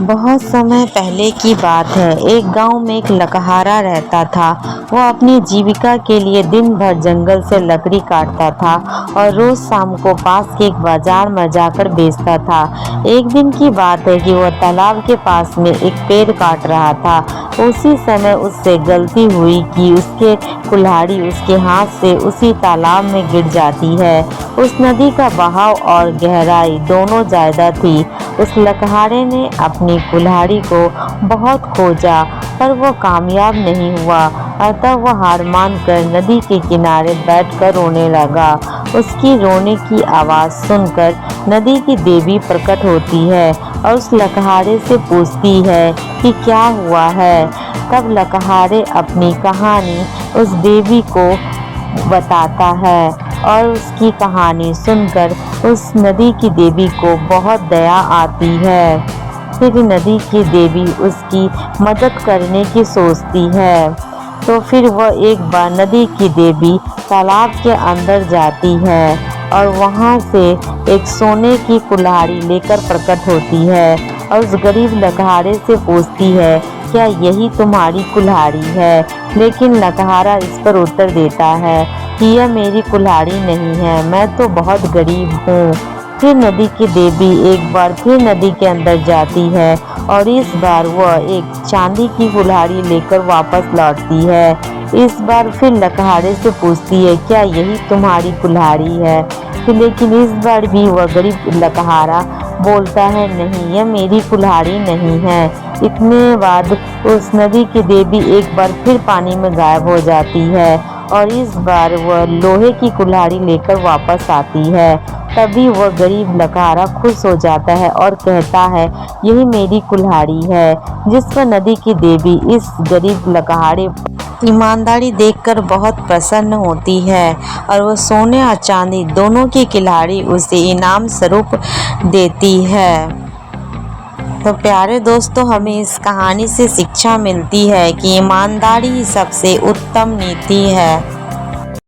बहुत समय पहले की बात है। एक गांव में एक लकहारा रहता था। वह अपनी जीविका के लिए दिन भर जंगल से लकड़ी काटता था और रोज शाम को पास के एक बाजार में जाकर बेचता था। एक दिन की बात है कि वह तालाब के पास में एक पेड़ काट रहा था। उसी समय उससे गलती हुई कि उसके कुल्हाड़ी उसके हाथ से उसी तालाब में गिर जाती है। उस नदी का बहाव और गहराई दोनों ज्यादा थी। उस लकहारे ने अपनी कुल्हाड़ी को बहुत खोजा पर वो कामयाब नहीं हुआ। अतः वह हार मान कर नदी के किनारे बैठकर रोने लगा। उसकी रोने की आवाज़ सुनकर नदी की देवी प्रकट होती है और उस लकहारे से पूछती है कि क्या हुआ है। तब लकहारे अपनी कहानी उस देवी को बताता है और उसकी कहानी सुनकर उस नदी की देवी को बहुत दया आती है। फिर नदी की देवी उसकी मदद करने की सोचती है। तो फिर वह एक बार नदी की देवी तालाब के अंदर जाती है और वहां से एक सोने की कुल्हाड़ी लेकर प्रकट होती है और उस गरीब लकहारे से पूछती है, क्या यही तुम्हारी कुल्हाड़ी है? लेकिन लकहारा इस पर उत्तर देता है कि यह मेरी कुल्हाड़ी नहीं है, मैं तो बहुत गरीब हूँ। फिर नदी की देवी एक बार फिर नदी के अंदर जाती है और इस बार वह एक चांदी की कुल्हाड़ी लेकर वापस लौटती है। इस बार फिर लकहारे से पूछती है, क्या यही तुम्हारी कुल्हाड़ी है? लेकिन इस बार भी वह गरीब लकहारा बोलता है, नहीं, यह मेरी कुल्हाड़ी नहीं है। इतने बाद उस नदी की देवी एक बार फिर पानी में गायब हो जाती है और इस बार वह लोहे की कुल्हाड़ी लेकर वापस आती है। तभी वह गरीब लकहारा खुश हो जाता है और कहता है, यही मेरी कुल्हाड़ी है। जिस पर नदी की देवी इस गरीब लकहारे ईमानदारी देखकर बहुत प्रसन्न होती है और वह सोने और चांदी दोनों की कुल्हाड़ी उसे इनाम स्वरूप देती है। तो प्यारे दोस्तों, हमें इस कहानी से शिक्षा मिलती है कि ईमानदारी सबसे उत्तम नीति है।